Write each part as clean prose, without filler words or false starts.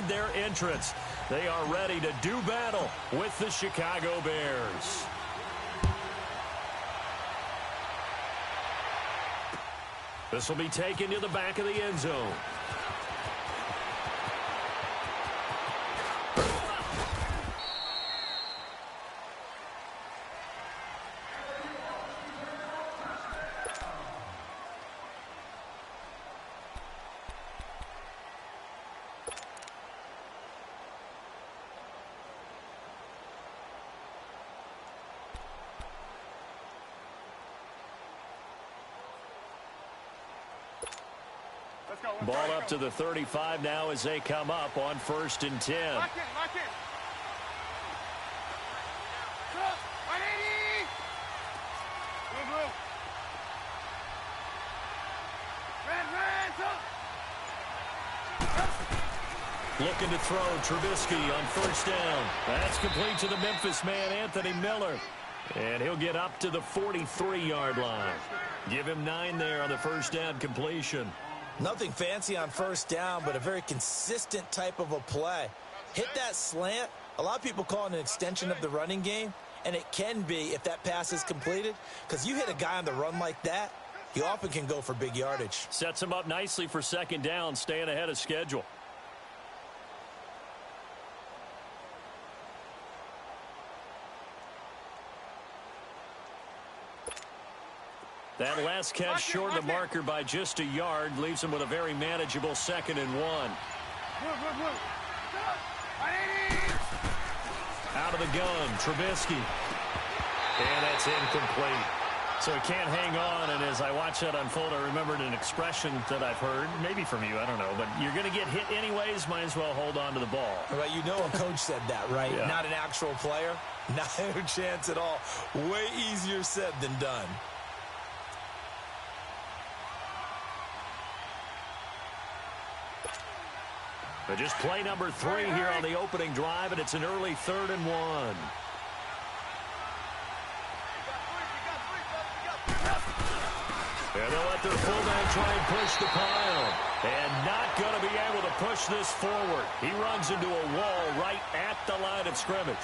made their entrance. They are ready to do battle with the Chicago Bears. This will be taken to the back of the end zone. Ball up to the 35 now as they come up on 1st and 10. Lock in, lock in. Looking to throw, Trubisky on 1st down. That's complete to the Memphis man, Anthony Miller. And he'll get up to the 43-yard line. Give him 9 there on the 1st down completion. Nothing fancy on 1st down, but a very consistent type of a play. Hit that slant. A lot of people call it an extension of the running game, and it can be if that pass is completed, because you hit a guy on the run like that, he often can go for big yardage. Sets him up nicely for 2nd down, staying ahead of schedule. That last catch short of the marker by just a yard leaves him with a very manageable 2nd and 1. Out of the gun, Trubisky. And that's incomplete. So he can't hang on, and as I watch that unfold, I remembered an expression that I've heard, maybe from you, I don't know, but you're going to get hit anyways, might as well hold on to the ball. Well, you know a coach said that, right? Yeah. Not an actual player. Not a chance at all. Way easier said than done. But just play number 3 here on the opening drive, and it's an early 3rd and 1. And they'll let their fullback try and push the pile. And not going to be able to push this forward. He runs into a wall right at the line of scrimmage.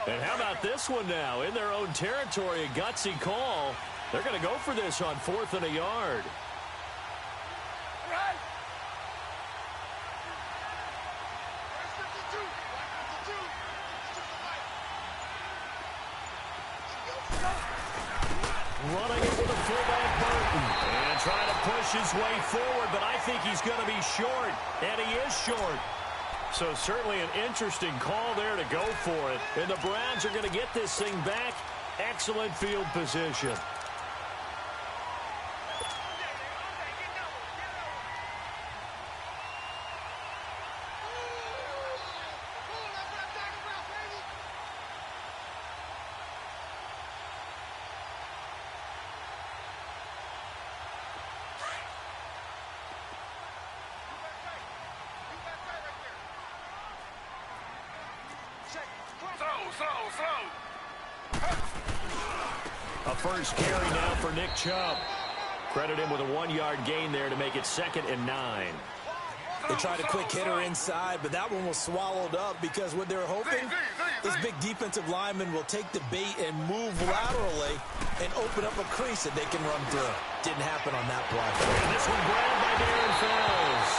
And how about this one now? In their own territory, a gutsy call. They're going to go for this on 4th and a yard. Running it with a fullback Burton. And trying to push his way forward, but I think he's going to be short. And he is short. So certainly an interesting call there to go for it. And the Browns are going to get this thing back. Excellent field position. A first carry now for Nick Chubb. Credit him with a 1-yard gain there to make it 2nd and 9. They tried a quick hitter inside, but that one was swallowed up because what they're hoping, this big defensive lineman will take the bait and move laterally and open up a crease that they can run through. Didn't happen on that play. And this one grabbed by Darren Fells.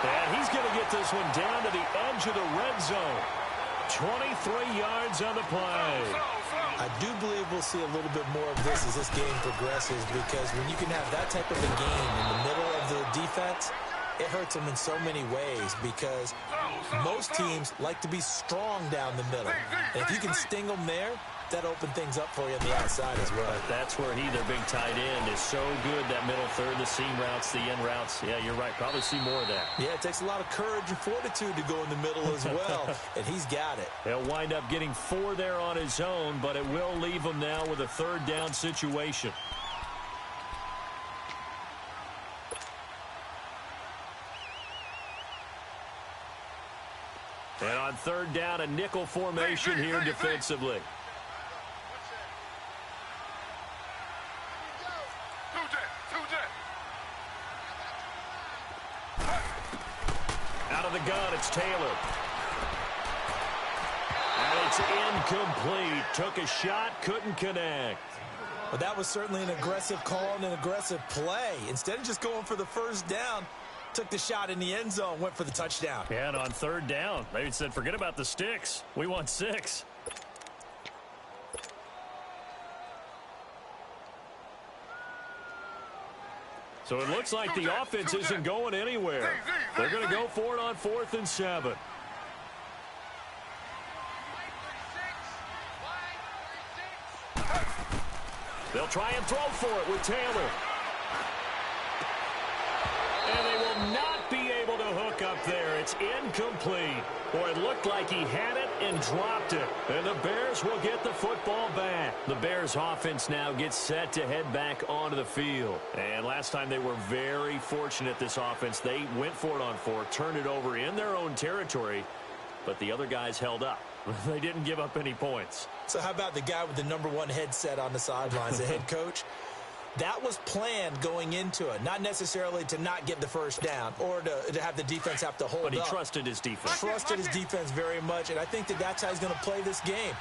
And he's going to get this one down to the edge of the red zone. 23 yards on the play. I do believe we'll see a little bit more of this as this game progresses, because when you can have that type of a game in the middle of the defense, it hurts them in so many ways, because most teams like to be strong down the middle. And if you can sting them there, that opens things up for you on the outside as well. But that's where their big tight end, is so good, that middle third, the seam routes, the end routes. Yeah, you're right. Probably see more of that. Yeah, it takes a lot of courage and fortitude to go in the middle as well, and he's got it. He'll wind up getting 4 there on his own, but it will leave him now with a 3rd down situation. And on third down, a nickel formation here defensively. Out of the gun, it's Taylor. And it's incomplete. Took a shot, couldn't connect. Well, that was certainly an aggressive call and an aggressive play. Instead of just going for the first down, took the shot in the end zone, went for the touchdown. And on third down, they said, forget about the sticks. We want 6. So it looks like the offense isn't going anywhere. They're going to go for it on 4th and 7. They'll try and throw for it with Taylor. And they will not be able to hook up there. It's incomplete. Boy, it looked like he had it and dropped it. And the Bears will get the football back. The Bears offense now gets set to head back onto the field. And last time they were very fortunate, this offense. They went for it on 4, turned it over in their own territory, but the other guys held up. They didn't give up any points. So how about the guy with the #1 headset on the sidelines, the head coach? That was planned going into it, not necessarily to not get the first down or to have the defense have to hold up. But he trusted his defense. Trusted his defense very much, and I think that's how he's going to play this game.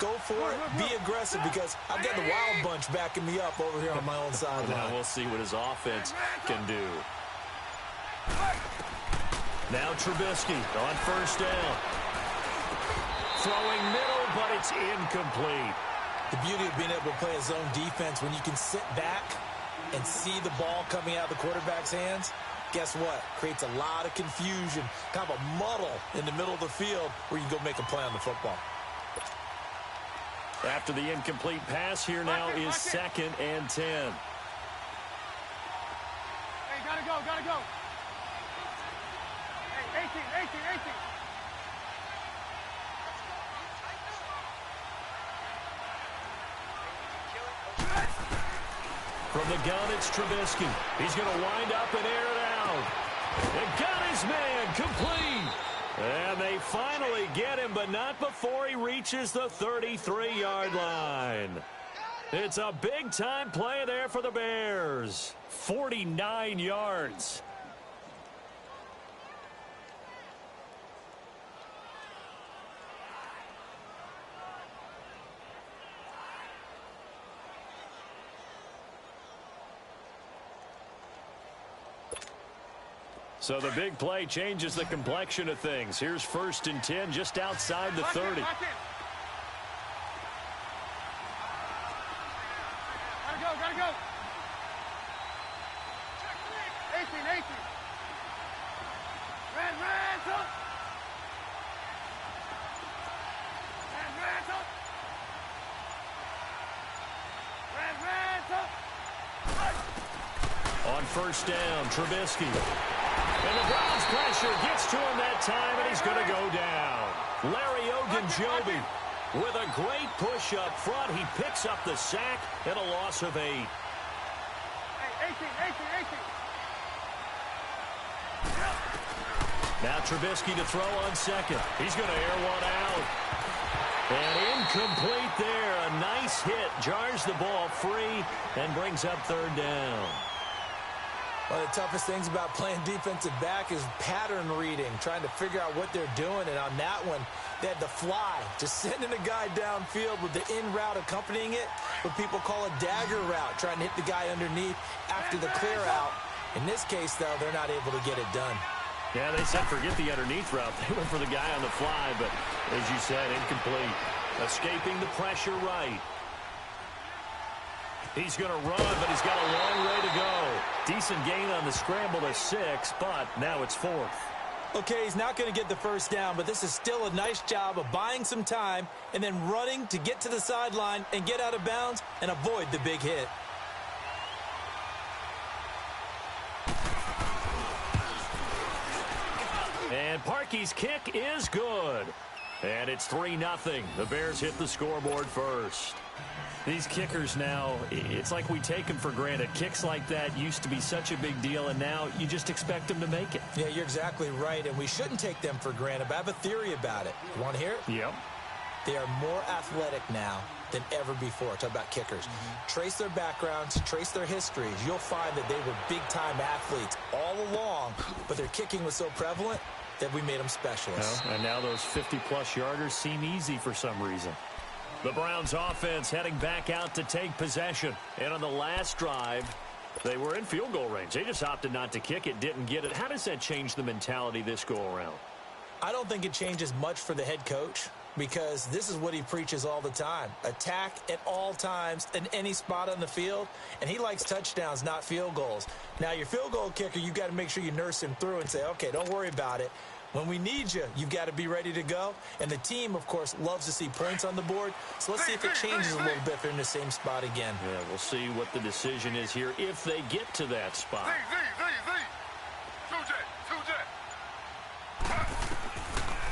Go for it, be aggressive, because I've got the Wild Bunch backing me up over here on my own sideline. Now we'll see what his offense can do. Now Trubisky on first down. Throwing middle, but it's incomplete. The beauty of being able to play a zone defense, when you can sit back and see the ball coming out of the quarterback's hands, guess what? Creates a lot of confusion, kind of a muddle in the middle of the field where you can go make a play on the football. After the incomplete pass, here now is 2nd and 10. Hey, gotta go, gotta go. Hey, 18. From the gun, it's Trubisky. He's going to wind up and air it out. And got his man complete. And they finally get him, but not before he reaches the 33-yard line. It's a big-time play there for the Bears. 49 yards. So the big play changes the complexion of things. Here's 1st and 10 just outside the 30. Gotta go. 18. Ransom. On first down, Trubisky. And the Browns pressure gets to him that time, and he's going to go down. Larry Ogunjobi with a great push up front. He picks up the sack and a loss of 8. Hey, 18. Now Trubisky to throw on 2nd. He's going to air one out. And incomplete there. A nice hit. Jars the ball free and brings up 3rd down. One of the toughest things about playing defensive back is pattern reading, trying to figure out what they're doing. And on that one, they had the fly, just sending a guy downfield with the in route accompanying it, what people call a dagger route, trying to hit the guy underneath after the clear out. In this case, though, they're not able to get it done. Yeah, they said forget the underneath route. They went for the guy on the fly, but as you said, incomplete. Escaping the pressure right. He's going to run, but he's got a long way to go. Decent gain on the scramble to 6, but now it's 4th. Okay, he's not going to get the first down, but this is still a nice job of buying some time and then running to get to the sideline and get out of bounds and avoid the big hit. And Parkey's kick is good. And it's 3-0. The Bears hit the scoreboard first. These kickers now, it's like we take them for granted. Kicks like that used to be such a big deal, and now you just expect them to make it. Yeah, you're exactly right, and we shouldn't take them for granted. But I have a theory about it. You want to hear it? Yep. They are more athletic now than ever before. Talk about kickers. Trace their backgrounds, trace their histories. You'll find that they were big-time athletes all along, but their kicking was so prevalent that we made them specialists. And now those 50-plus yarders seem easy for some reason. The Browns offense heading back out to take possession. And on the last drive, they were in field goal range. They just opted not to kick it, didn't get it. How does that change the mentality this go-around? I don't think it changes much for the head coach because this is what he preaches all the time. Attack at all times in any spot on the field, and he likes touchdowns, not field goals. Now, your field goal kicker, you've got to make sure you nurse him through and say, okay, don't worry about it. When we need you, you've got to be ready to go. And the team, of course, loves to see points on the board. So let's see if it changes a little bit if they're in the same spot again. Yeah, we'll see what the decision is here if they get to that spot.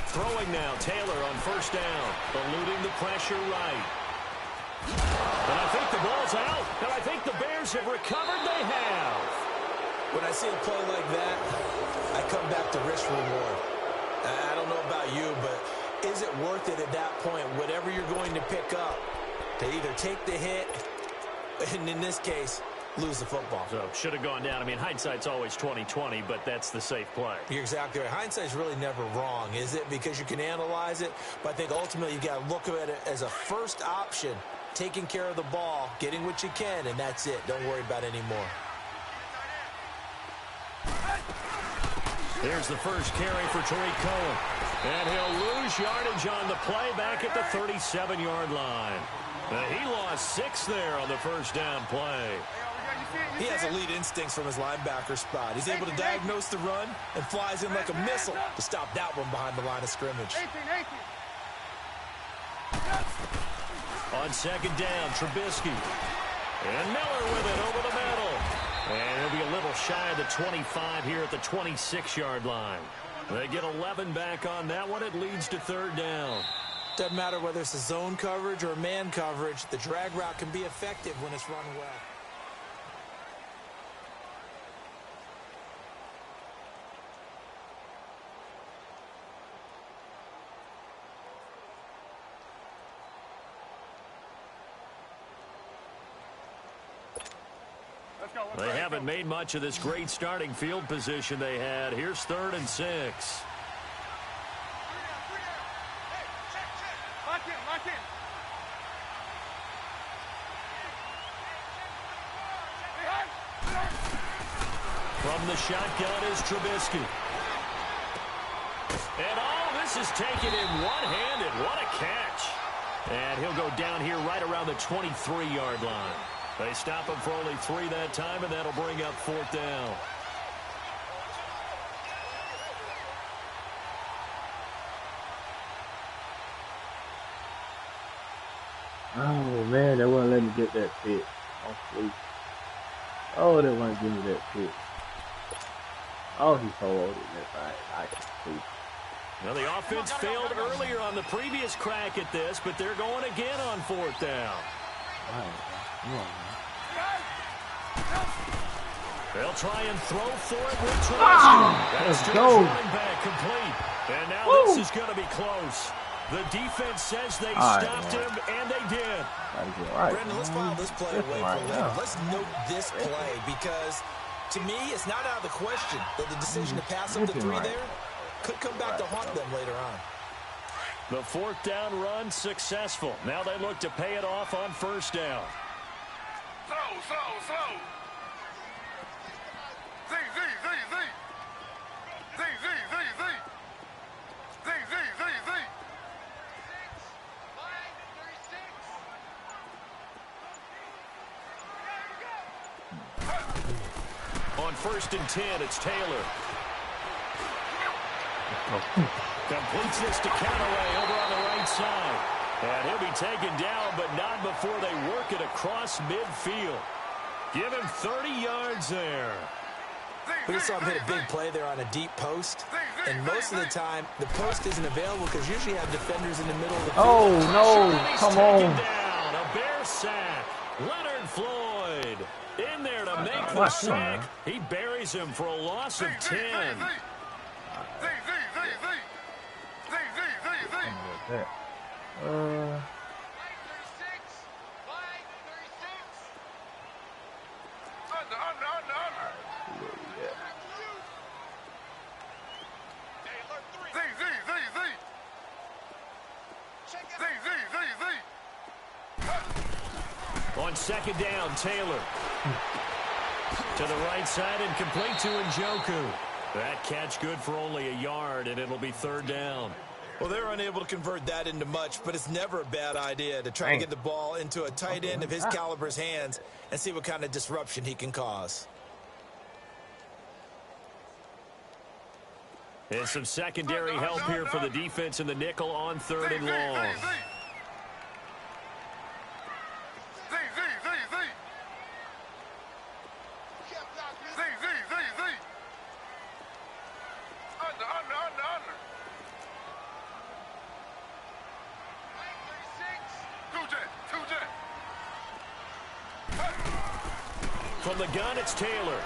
Throwing now, Taylor on first down, eluding the pressure right. And I think the ball's out, and I think the Bears have recovered. They have. When I see a play like that, I come back to risk reward. I don't know about you, but is it worth it at that point, whatever you're going to pick up, to either take the hit, and in this case, lose the football? So should have gone down. I mean, hindsight's always 20/20, but that's the safe play. You're exactly right. Hindsight's really never wrong, is it? Because you can analyze it, but I think ultimately you got to look at it as a first option, taking care of the ball, getting what you can, and that's it. Don't worry about any more. Here's the first carry for Tariq Cohen. And he'll lose yardage on the play back at the 37-yard line. He lost 6 there on the first down play. He has elite instincts from his linebacker spot. He's able to diagnose the run and flies in like a missile to stop that one behind the line of scrimmage. On second down, Trubisky. And Miller with it over the middle. And he'll be a little shy of the 25 here at the 26-yard line. They get 11 back on that one. It leads to third down. Doesn't matter whether it's a zone coverage or man coverage. The drag route can be effective when it's run well. They haven't made much of this great starting field position they had. Here's 3rd and 6. Lock in. From the shotgun is Trubisky. And this is taken in one-handed. What a catch. And he'll go down here right around the 23-yard line. They stop him for only 3 that time, and that'll bring up 4th down. Oh, man, they wouldn't let me get that pick. Oh, please. Oh, they wouldn't give me that pick. Oh, he's so old in that thing. I can see. Well, the offense failed earlier on the previous crack at this, but they're going again on 4th down. Come on, man. They'll try and throw for it with Trubisky. That's to his running back, complete. And now this is going to be close. The defense says they stopped him, and they did. Brendan, let's file this play away for later. Let's note this play because, to me, it's not out of the question that the decision to pass up the 3 there could come back to haunt them later on. The 4th down run successful. Now they look to pay it off on 1st down. Slow. On 1st and 10, it's Taylor. Completes this to Callaway over on the right side. And he'll be taken down, but not before they work it across midfield. Give him 30 yards there. We just saw him hit a big play there on a deep post. And most of the time, the post isn't available because usually you have defenders in the middle of the field. Oh, no. Come on. Down. A Bear sack. Leonard Floyd in there to make the sack. He buries him for a loss of 10. On second down, Taylor. To the right side and complete to Njoku. That catch good for only a yard, and it'll be third down. Well, they're unable to convert that into much, but it's never a bad idea to try to get the ball into a tight end of his caliber's hands and see what kind of disruption he can cause. And some secondary help here for the defense in the nickel on third and long. From the gun, it's Taylor.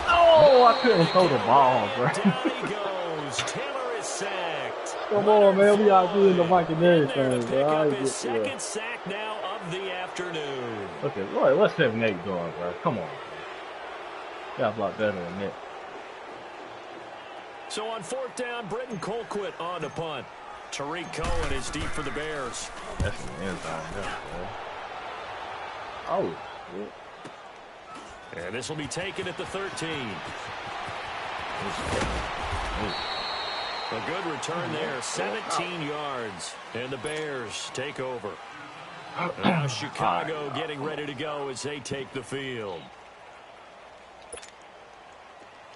Oh, I couldn't throw the ball, bro. Down he goes. Taylor is sacked. Come on, man. We out doing the mic and everything, Pick bro. up his second sack now of the afternoon. Okay, Roy, what's 7-8 doing, bro? Come on. Got a lot better than that. So on fourth down, Britton Colquitt on the punt. Tariq Cohen is deep for the Bears. That's an end zone, bro. Oh, shit. And this will be taken at the 13. A good return there, 17 yards. And the Bears take over. Now Chicago getting ready to go as they take the field.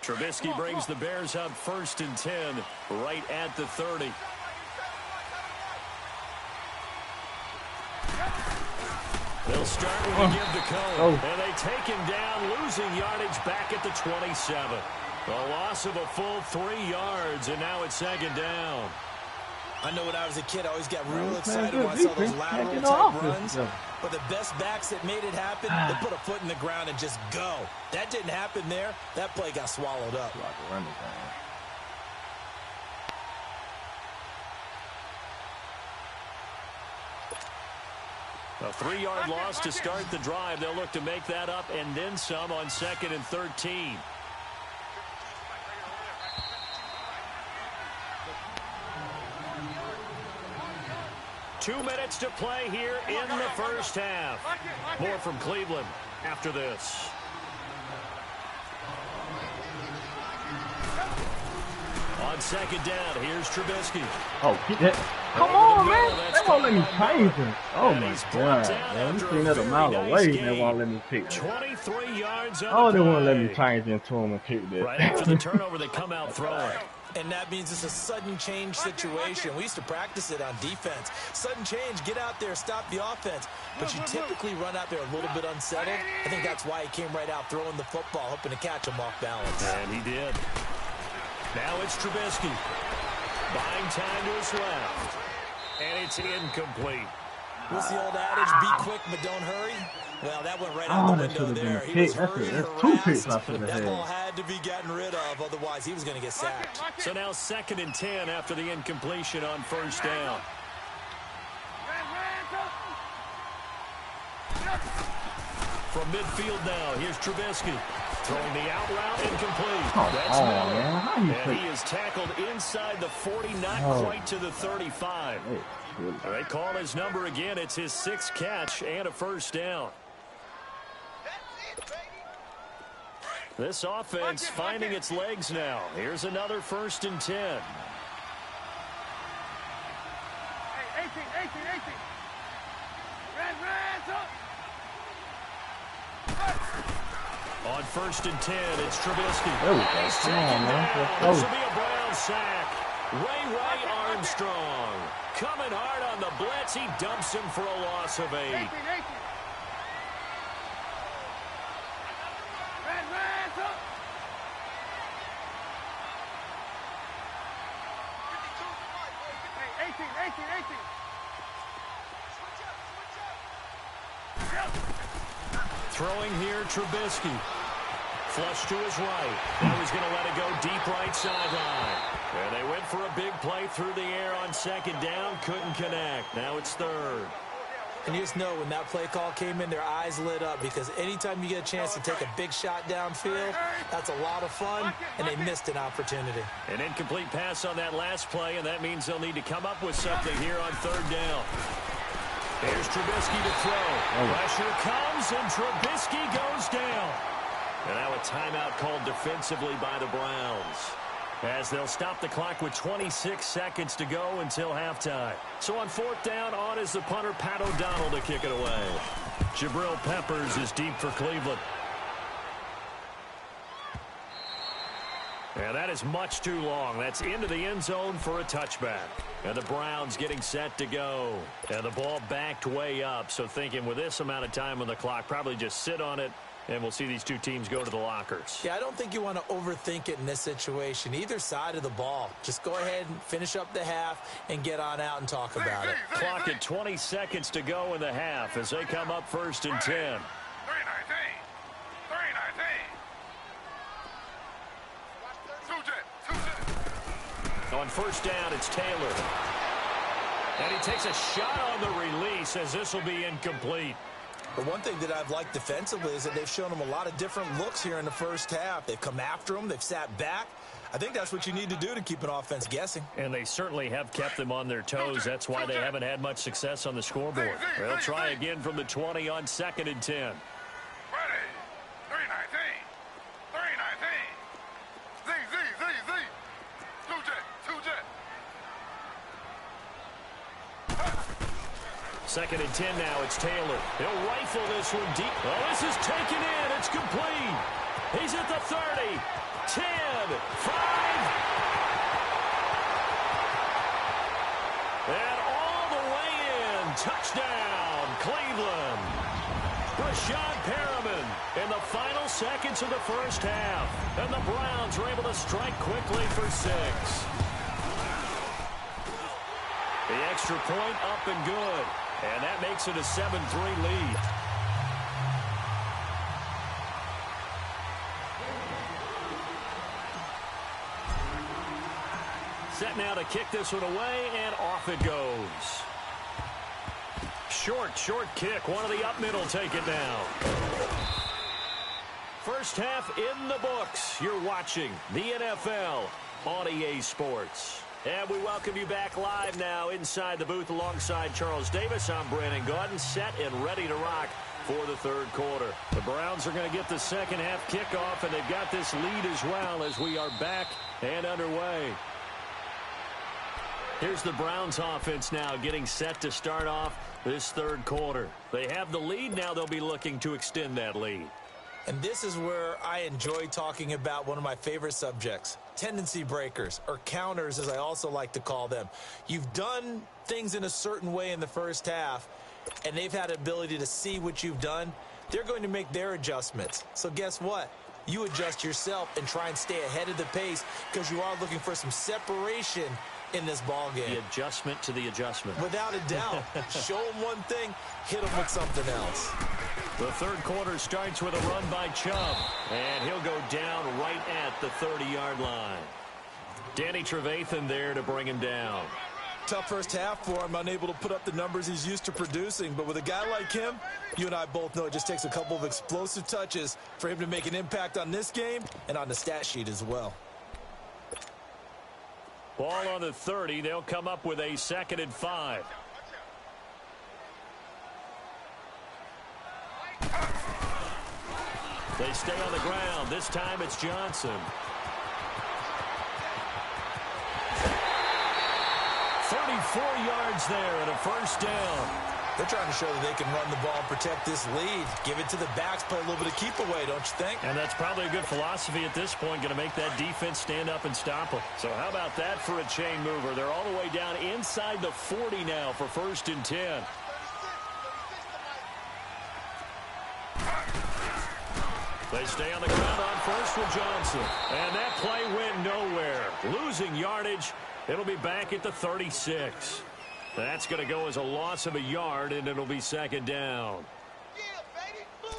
Trubisky brings the Bears up 1st and 10, right at the 30. They'll start with a give to Cohen, and they take him down, losing yardage back at the 27. A loss of a full 3 yards, and now it's second down. I know when I was a kid, I always got real excited when I saw those lateral-type runs. But the best backs that made it happen, they put a foot in the ground and just go. That didn't happen there. That play got swallowed up. A 3-yard loss to start the drive. They'll look to make that up and then some on 2nd and 13. Two minutes to play here in the first half. More from Cleveland after this. On second down, here's Trubisky. Oh, get that. Come on, man. They won't let me change him. Oh, my God, man. You seen that a mile away, they won't let me pick that. 23 yards on Oh, the they won't let play. me change into him and pick that. Right after the turnover, they come out throwing. And that means it's a sudden change situation. We used to practice it on defense. Sudden change, get out there, stop the offense. But you typically run out there a little bit unsettled. I think that's why he came right out throwing the football, hoping to catch him off balance. And he did. Now it's Trubisky. Buying time to his left. And it's incomplete. What's the old adage? Be quick, but don't hurry. Well, that went right out the window there. He was hurrying, harassed. That ball had to be gotten rid of, otherwise he was going to get sacked. So now 2nd and 10 after the incompletion on first down. From midfield now, here's Trubisky. Throwing the out route incomplete. That's Miller. And he is tackled inside the 40, not quite to the 35. They call his number again. It's his 6th catch and a first down. This offense finding its legs now. Here's another 1st and 10. Hey, 18. Red, up. On 1st and 10, it's Trubisky. There we go. Come on, man. This will be a Brown sack. Ray Armstrong coming hard on the blitz. He dumps him for a loss of 8. 18. Red, up. Throwing here, Trubisky. Flush to his right. Now he's going to let it go deep right sideline. And they went for a big play through the air on second down. Couldn't connect. Now it's third. And you just know when that play call came in, their eyes lit up because anytime you get a chance to take a big shot downfield, that's a lot of fun, and they missed an opportunity. An incomplete pass on that last play, and that means they'll need to come up with something here on third down. Here's Trubisky to throw. Pressure comes, and Trubisky goes down. And now a timeout called defensively by the Browns, as they'll stop the clock with 26 seconds to go until halftime. So on fourth down, on is the punter, Pat O'Donnell, to kick it away. Jabril Peppers is deep for Cleveland. And that is much too long. That's into the end zone for a touchback. And the Browns getting set to go. And the ball backed way up, so thinking with this amount of time on the clock, probably just sit on it. And we'll see these two teams go to the lockers. Yeah, I don't think you want to overthink it in this situation. Either side of the ball. Just go ahead and finish up the half and get on out and talk about it. Clock at 20 seconds to go in the half as they come up first and 10. On first down, it's Taylor. And he takes a shot on the release as this will be incomplete. But one thing that I've liked defensively is that they've shown them a lot of different looks here in the first half. They've come after them. They've sat back. I think that's what you need to do to keep an offense guessing. And they certainly have kept them on their toes. That's why they haven't had much success on the scoreboard. They'll try again from the 20 on second and 10. Second and 10 now, it's Taylor. He'll rifle this one deep. Oh, this is taken in. It's complete. He's at the 30, 10, 5. And all the way in. Touchdown, Cleveland. Rashad Perriman in the final seconds of the first half. And the Browns are able to strike quickly for 6. The extra point up and good. And that makes it a 7-3 lead. Set now to kick this one away, and off it goes. Short kick. One of the up middle take it down. First half in the books. You're watching the NFL on EA Sports. And we welcome you back live now inside the booth alongside Charles Davis. I'm Brandon Gaudin, set and ready to rock for the third quarter. The Browns are going to get the second half kickoff, and they've got this lead as well as we are back and underway. Here's the Browns offense now getting set to start off this third quarter. They have the lead now. They'll be looking to extend that lead. And this is where I enjoy talking about one of my favorite subjects, tendency breakers, or counters as I also like to call them. You've done things in a certain way in the first half, and they've had the ability to see what you've done. They're going to make their adjustments. So guess what? You adjust yourself and try and stay ahead of the pace because you are looking for some separation in this ball game. The adjustment to the adjustment. Without a doubt. Show them one thing, hit them with something else. The third quarter starts with a run by Chubb, and he'll go down right at the 30-yard line. Danny Trevathan there to bring him down. Tough first half for him, unable to put up the numbers he's used to producing. But with a guy like him, you and I both know it just takes a couple of explosive touches for him to make an impact on this game and on the stat sheet as well. Ball on the 30. They'll come up with a 2nd and 5. They stay on the ground. This time it's Johnson. 34 yards there and a first down. They're trying to show that they can run the ball and protect this lead. Give it to the backs, play a little bit of keep away, don't you think? And that's probably a good philosophy at this point, going to make that defense stand up and stop them. So how about that for a chain mover? They're all the way down inside the 40 now for 1st and 10. They stay on the ground on first with Johnson. And that play went nowhere. Losing yardage. It'll be back at the 36. That's going to go as a loss of a yard, and it'll be second down. Yeah, baby. Boom.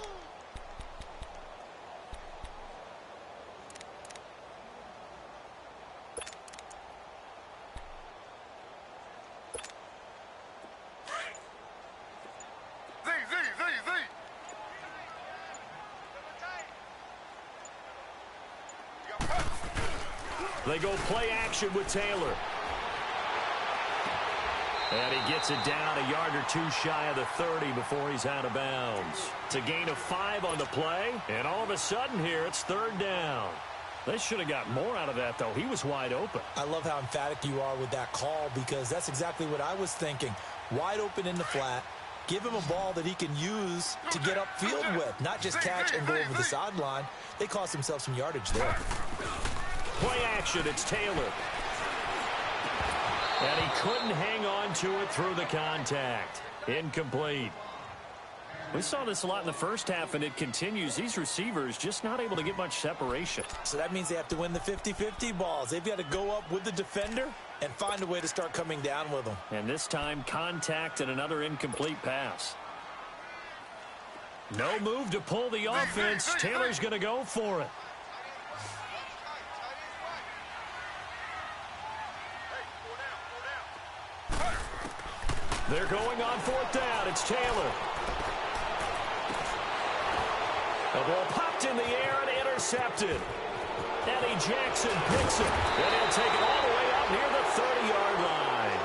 They go play action with Taylor. And he gets it down a yard or two shy of the 30 before he's out of bounds. It's a gain of 5 on the play, and all of a sudden here it's third down. They should have got more out of that, though. He was wide open. I love how emphatic you are with that call because that's exactly what I was thinking. Wide open in the flat. Give him a ball that he can use to get upfield with, not just catch and go over the sideline. They cost themselves some yardage there. Play action, it's Taylor. And he couldn't hang on to it through the contact. Incomplete. We saw this a lot in the first half, and it continues. These receivers just not able to get much separation. So that means they have to win the 50-50 balls. They've got to go up with the defender and find a way to start coming down with them. And this time, contact and another incomplete pass. No move to pull the offense. Taylor's going to go for it. They're going on fourth down. It's Taylor. The ball popped in the air and intercepted. Eddie Jackson picks it. And he'll take it all the way up near the 30-yard line.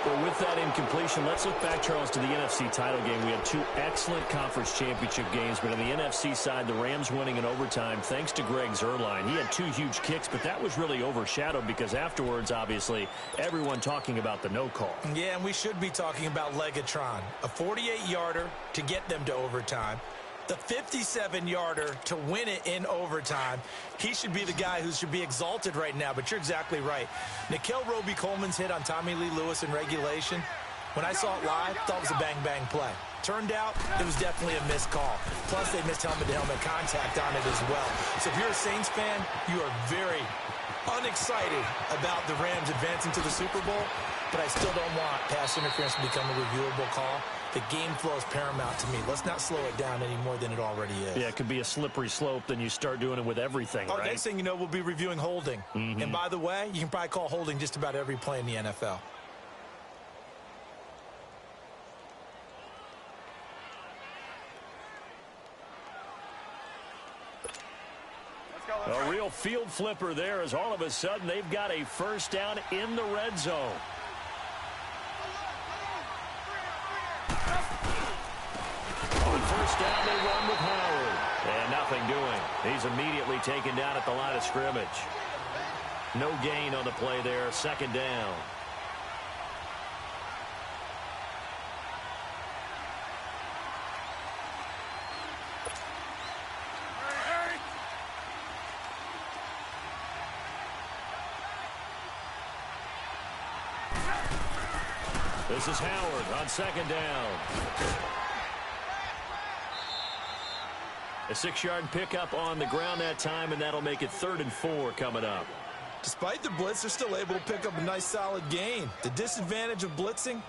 Well, with that incompletion, let's look back, Charles, to the NFC title game. We had 2 excellent conference championship games, but on the NFC side, the Rams winning in overtime thanks to Greg Zuerlein. He had 2 huge kicks, but that was really overshadowed because afterwards, obviously, everyone talking about the no call. Yeah, and we should be talking about Legatron. A 48-yarder to get them to overtime. The 57-yarder to win it in overtime. He should be the guy who should be exalted right now, but you're exactly right. Nickell Roby-Coleman's hit on Tommy Lee Lewis in regulation, when I saw it live, thought it was a bang-bang play. Turned out, it was definitely a missed call. Plus, they missed helmet-to-helmet contact on it as well. So if you're a Saints fan, you are very unexcited about the Rams advancing to the Super Bowl, but I still don't want pass interference to become a reviewable call. The game flow is paramount to me. Let's not slow it down any more than it already is. Yeah, it could be a slippery slope, then you start doing it with everything, right? Next thing you know, we'll be reviewing holding. And by the way, you can probably call holding just about every play in the NFL. A real field flipper there as all of a sudden they've got a first down in the red zone. On first down, they run with Howard. And nothing doing. He's immediately taken down at the line of scrimmage. No gain on the play there. Second down. This is Howard on second down. A 6-yard pickup on the ground that time, and that'll make it 3rd and 4 coming up. Despite the blitz, they're still able to pick up a nice solid gain. The disadvantage of blitzing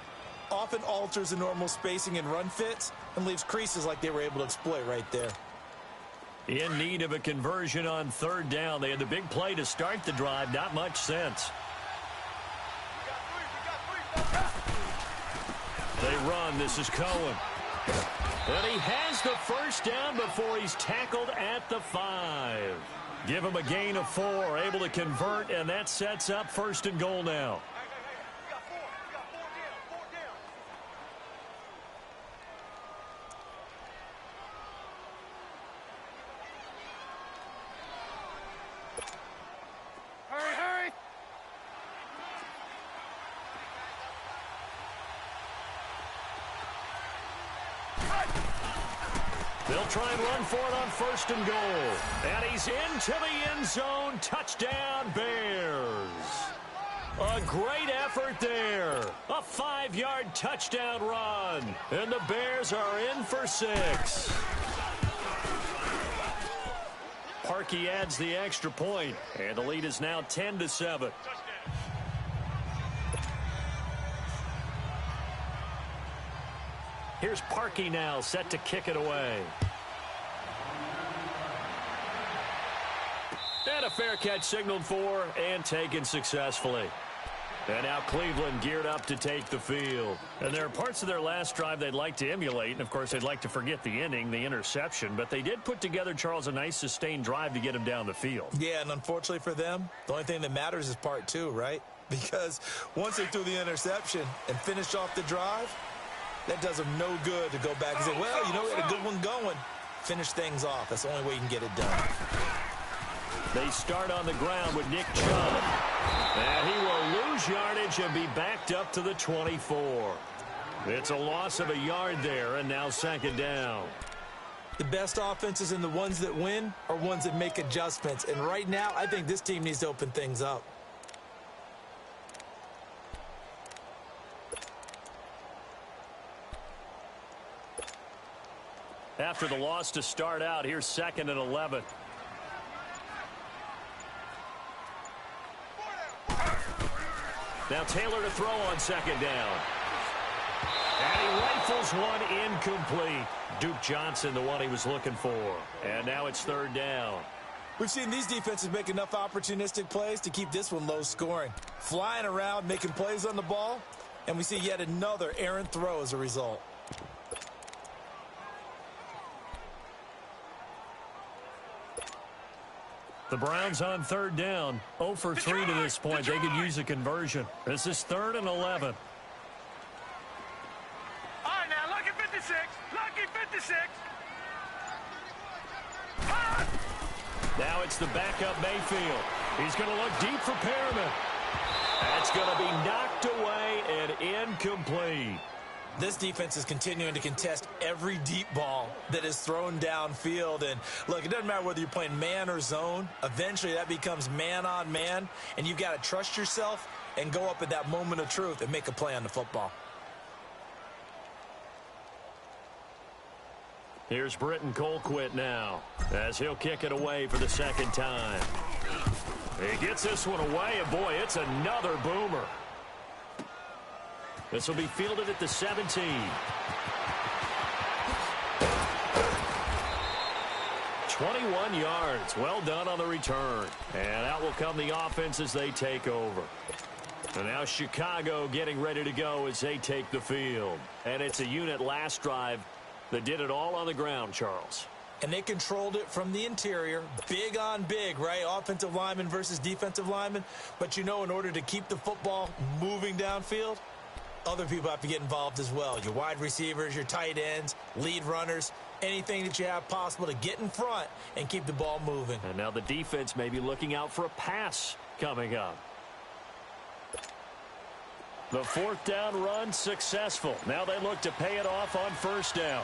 often alters the normal spacing and run fits and leaves creases like they were able to exploit right there. In need of a conversion on 3rd down. They had the big play to start the drive. Not much sense. They run. This is Cohen. And he has the first down before he's tackled at the 5. Give him a gain of 4. Able to convert, and that sets up 1st and goal now. They'll try and run for it on 1st and goal. And he's into the end zone. Touchdown, Bears. A great effort there. A 5-yard touchdown run. And the Bears are in for 6. Parkey adds the extra point. And the lead is now 10-7. Here's Parkey now, set to kick it away. And a fair catch signaled for and taken successfully. And now Cleveland geared up to take the field. And there are parts of their last drive they'd like to emulate. And, of course, they'd like to forget the inning, the interception. But they did put together, Charles, a nice sustained drive to get him down the field. Yeah, and unfortunately for them, the only thing that matters is part two, right? Because once they threw the interception and finished off the drive, that does them no good to go back and say, well, you know, we had a good one going. Finish things off. That's the only way you can get it done. They start on the ground with Nick Chubb. And he will lose yardage and be backed up to the 24. It's a loss of a yard there, and now second down. The best offenses and the ones that win are ones that make adjustments. And right now, I think this team needs to open things up. After the loss to start out, here's 2nd and 11. Now Taylor to throw on second down. And he rifles one incomplete. Duke Johnson, the one he was looking for. And now it's 3rd down. We've seen these defenses make enough opportunistic plays to keep this one low scoring. Flying around, making plays on the ball, and we see yet another errant throw as a result. The Browns on 3rd down. 0 for 3 to this point. They could use a conversion. This is 3rd and 11. All right, now, lucky 56. Lucky 56. Now it's the backup Mayfield. He's going to look deep for Perriman. That's going to be knocked away and incomplete. This defense is continuing to contest every deep ball that is thrown downfield. And, look, it doesn't matter whether you're playing man or zone. Eventually, that becomes man-on-man, and you've got to trust yourself and go up at that moment of truth and make a play on the football. Here's Britton Colquitt now as he'll kick it away for the 2nd time. He gets this one away, and, boy, it's another boomer. This will be fielded at the 17. 21 yards. Well done on the return. And out will come the offense as they take over. And now Chicago getting ready to go as they take the field. And it's a unit last drive that did it all on the ground, Charles. And they controlled it from the interior. Big on big, right? Offensive lineman versus defensive lineman. But, you know, in order to keep the football moving downfield, other people have to get involved as well. Your wide receivers, your tight ends, lead runners, anything that you have possible to get in front and keep the ball moving. And now the defense may be looking out for a pass coming up. The 4th down run successful. Now they look to pay it off on 1st down.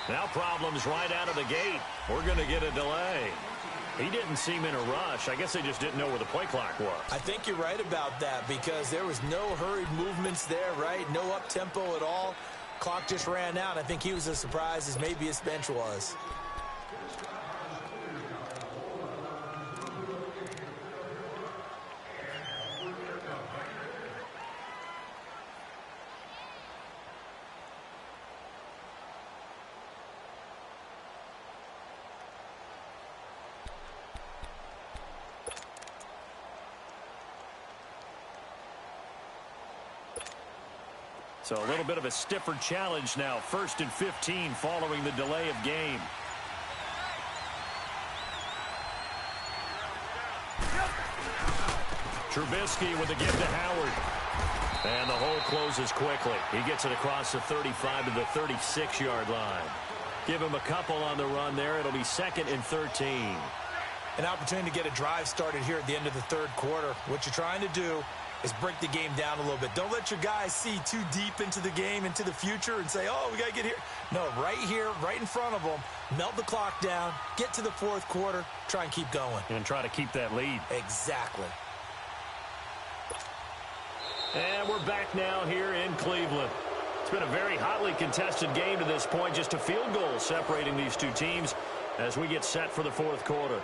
Now problems right out of the gate. We're going to get a delay. He didn't seem in a rush. I guess they just didn't know where the play clock was. I think you're right about that because there was no hurried movements there, right? No up-tempo at all. Clock just ran out. I think he was as surprised as maybe his bench was. So a little bit of a stiffer challenge now. 1st and 15 following the delay of game. Trubisky with a give to Howard. And the hole closes quickly. He gets it across the 35 to the 36-yard line. Give him a couple on the run there. It'll be 2nd and 13. An opportunity to get a drive started here at the end of the 3rd quarter. What you're trying to do is break the game down a little bit. Don't let your guys see too deep into the game, into the future, and say, oh, we got to get here. No, right here, right in front of them, melt the clock down, get to the 4th quarter, try and keep going. And try to keep that lead. Exactly. And we're back now here in Cleveland. It's been a very hotly contested game to this point. Just a field goal separating these two teams as we get set for the 4th quarter.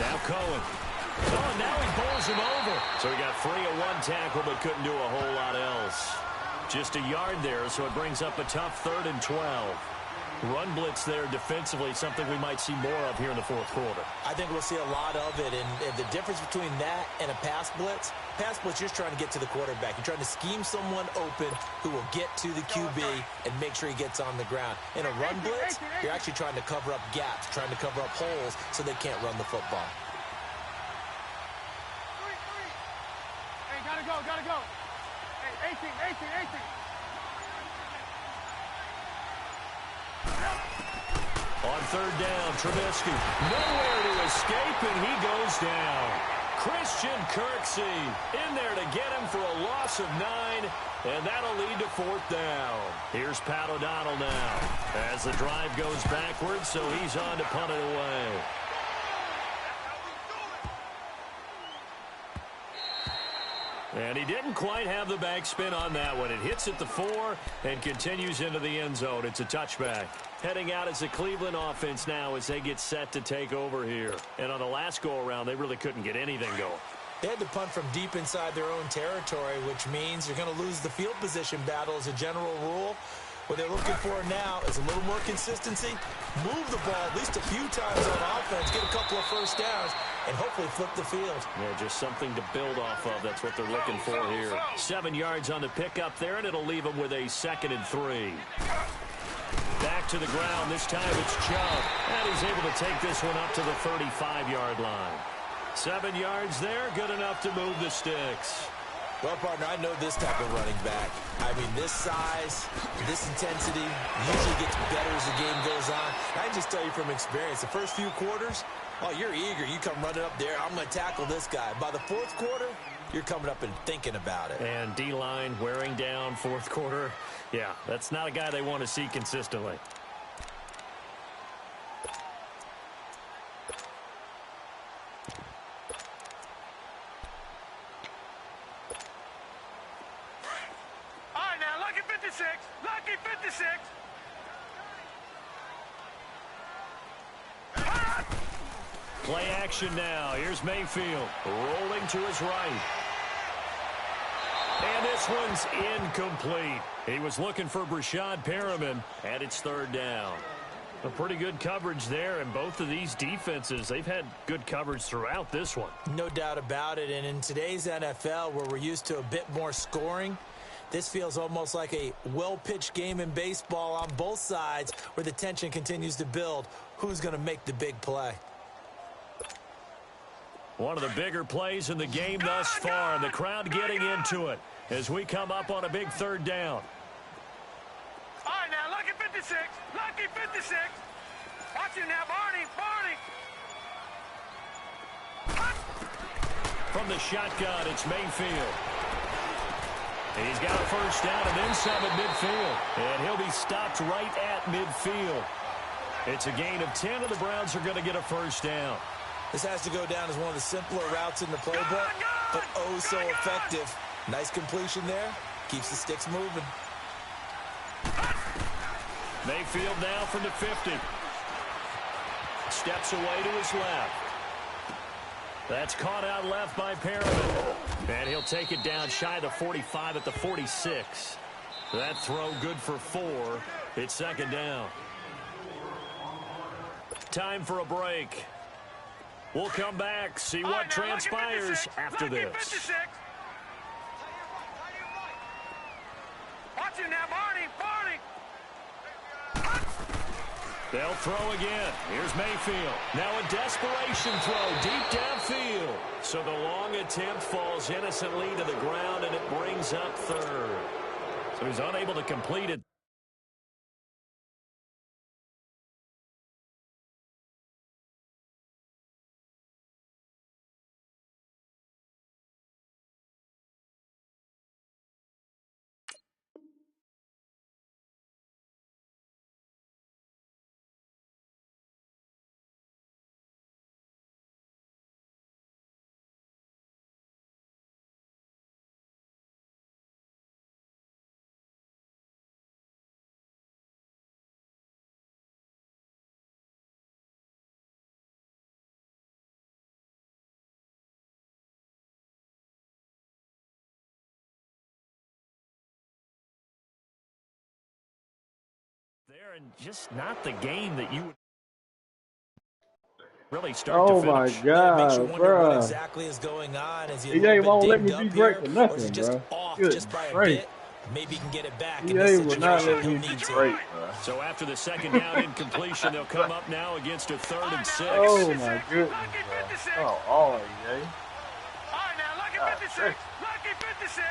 Now Cohen. Oh, and now he bowls him over. So he got free of one tackle but couldn't do a whole lot else. Just a yard there, so it brings up a tough 3rd and 12. Run blitz there defensively, something we might see more of here in the fourth quarter. I think we'll see a lot of it, and the difference between that and a pass blitz, you're trying to get to the quarterback. You're trying to scheme someone open who will get to the QB and make sure he gets on the ground. In a run blitz, you're actually trying to cover up gaps, trying to cover up holes so they can't run the football. Hey, gotta go. Hey, 18. On 3rd down, Trubisky. Nowhere to escape, and he goes down. Christian Kirksey in there to get him for a loss of 9, and that'll lead to 4th down. Here's Pat O'Donnell now as the drive goes backwards, so he's on to punt it away. And he didn't quite have the backspin on that one. It hits at the 4 and continues into the end zone. It's a touchback. Heading out as a Cleveland offense now as they get set to take over here. And on the last go-around, they really couldn't get anything going. They had to punt from deep inside their own territory, which means you're going to lose the field position battle as a general rule. What they're looking for now is a little more consistency, move the ball at least a few times on offense, get a couple of first downs, and hopefully flip the field. Yeah, just something to build off of. That's what they're looking for here. 7 yards on the pickup there, and it'll leave them with a 2nd and 3. Back to the ground. This time it's Chubb. And he's able to take this one up to the 35-yard line. 7 yards there, good enough to move the sticks. Well, partner, I know this type of running back. I mean, this size, this intensity usually gets better as the game goes on. I can just tell you from experience, the first few quarters, oh, you're eager. You come running up there, I'm going to tackle this guy. By the 4th quarter, you're coming up and thinking about it. And D-line wearing down 4th quarter. Yeah, that's not a guy they want to see consistently. Lucky 56. Play action now. Here's Mayfield rolling to his right. And this one's incomplete. He was looking for Brashad Perriman, and it's 3rd down. A pretty good coverage there, and both of these defenses, they've had good coverage throughout this one. No doubt about it, and in today's NFL, where we're used to a bit more scoring, this feels almost like a well-pitched game in baseball on both sides where the tension continues to build. Who's going to make the big play? One of the bigger plays in the game thus far, and the crowd getting into it as we come up on a big 3rd down. All right, now, lucky 56. Lucky 56. Watch him now, Barney. From the shotgun, it's Mayfield. He's got a first down and then some at midfield. And he'll be stopped right at midfield. It's a gain of 10, and the Browns are going to get a first down. This has to go down as one of the simpler routes in the playbook, but oh so effective. Nice completion there. Keeps the sticks moving. Mayfield now from the 50. Steps away to his left. That's caught out left by Perriman. And he'll take it down shy of the 45 at the 46. That throw good for 4. It's 2nd down. Time for a break. We'll come back, see what transpires after this. Watch him now, Barney. They'll throw again. Here's Mayfield. Now a desperation throw deep downfield. So the long attempt falls innocently to the ground, and it brings up 3rd. So he's unable to complete it. And just not the game that you would really start to my finish. God, It makes you wonder bro. what exactly is going on. Is he a EA little won't bit let me dinged be up great here, for or is nothing, he just bro. off Good just by a gracious. bit? Maybe he can get it back in EA this will not situation. let me He'll be need to. great, bro. So after the second down incompletion, they'll come up now against a 3rd and 6. Oh my goodness, bro. Oh, all EA. All right, now, lucky 56. Lucky 56.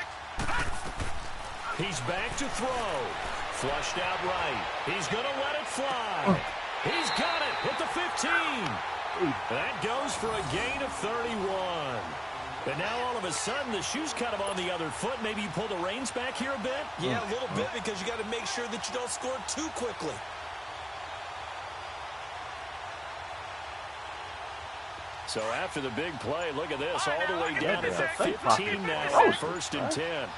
He's back to throw. Flushed out right. He's going to let it fly. He's got it at the 15. That goes for a gain of 31. And now all of a sudden the shoe's kind of on the other foot. Maybe you pull the reins back here a bit? Yeah, a little bit, because you got to make sure that you don't score too quickly. So after the big play, look at this, all the way down at the 15 now on 1st and 10.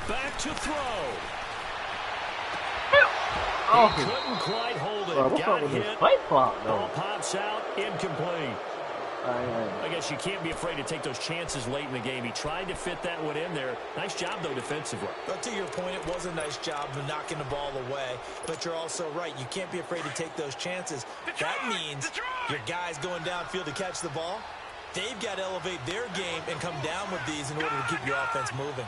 Back to throw. He couldn't quite hold it. What's Got up with hit. this play clock, though? Ball pops out, incomplete. I guess you can't be afraid to take those chances late in the game. He tried to fit that one in there. Nice job, though, defensively. But to your point, it was a nice job of knocking the ball away. But you're also right. You can't be afraid to take those chances. That means your guys going downfield to catch the ball, they've got to elevate their game and come down with these in order to keep your offense moving.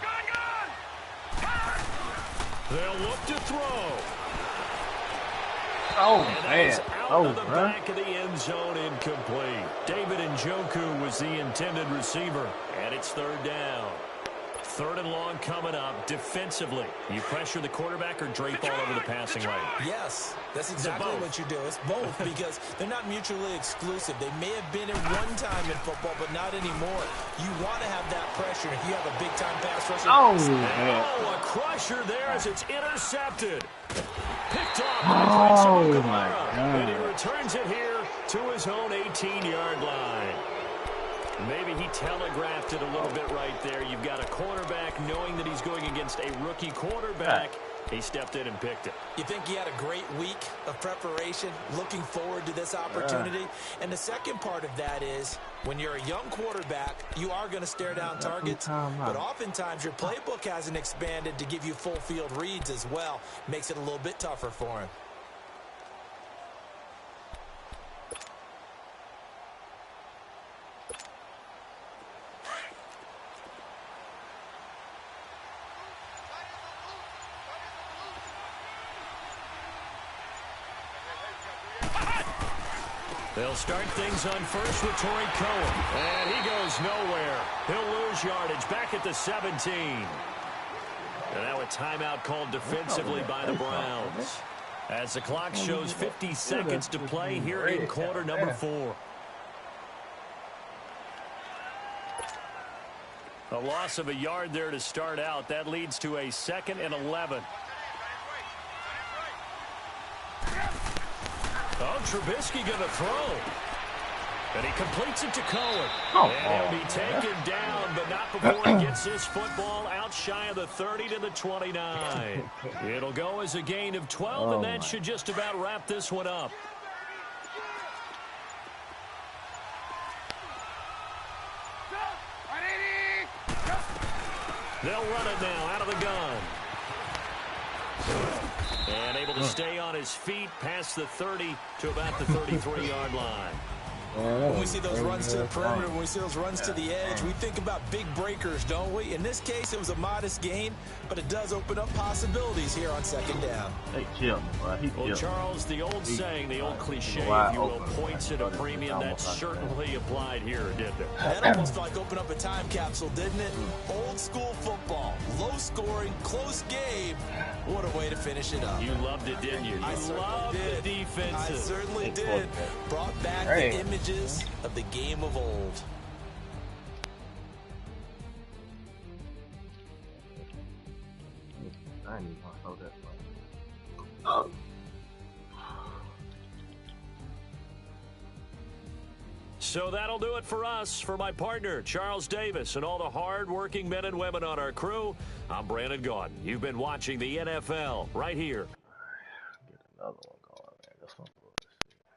They'll look to throw. Oh, And that man. is out of the back of the end zone, incomplete. David Njoku was the intended receiver, and it's 3rd down. 3rd and long coming up. Defensively, you pressure the quarterback or drape all over the passing lane? Yes, that's exactly what you do. It's both, because they're not mutually exclusive. They may have been at one time in football, but not anymore. You want to have that pressure if you have a big-time pass rusher. Oh, man. Oh, a crusher there as it's intercepted. Picked off by Oh, Prince my Amukamara. God. And he returns it here to his own 18-yard line. Maybe he telegraphed it a little bit right there. You've got a cornerback knowing that he's going against a rookie quarterback. He stepped in and picked it. You think he had a great week of preparation, looking forward to this opportunity? And the second part of that is, when you're a young quarterback, you are going to stare down targets, but oftentimes your playbook hasn't expanded to give you full field reads as well. Makes it a little bit tougher for him. They'll start things on first with Torrey Cohen. And he goes nowhere. He'll lose yardage back at the 17. And now a timeout called defensively by the Browns. As the clock shows 50 seconds to play here in quarter number 4. A loss of a yard there to start out. That leads to a 2nd and 11. Oh, Trubisky going to throw. And he completes it to Cohen. And he'll be taken down, but not before he gets his football out shy of the 30 to the 29. It'll go as a gain of 12, and that should just about wrap this one up. They'll run it now out of the gun. And able to stay on his feet past the 30 to about the 33-yard line. When we see those runs to the perimeter, when we see those runs to the edge, we think about big breakers, don't we? In this case, it was a modest gain, but it does open up possibilities here on 2nd down. Well, Charles, the old saying, the old cliche, if you will, points at a premium, that certainly applied here, didn't it? That almost felt like open up a time capsule, didn't it? Old school football, low scoring, close game. What a way to finish it up. You loved it, didn't you? I loved the defenses. I certainly did. Brought back the images of the game of old. I ain't even gonna throw that much. So that'll do it for us. For my partner, Charles Davis, and all the hard-working men and women on our crew, I'm Brandon Gaudin. You've been watching the NFL right here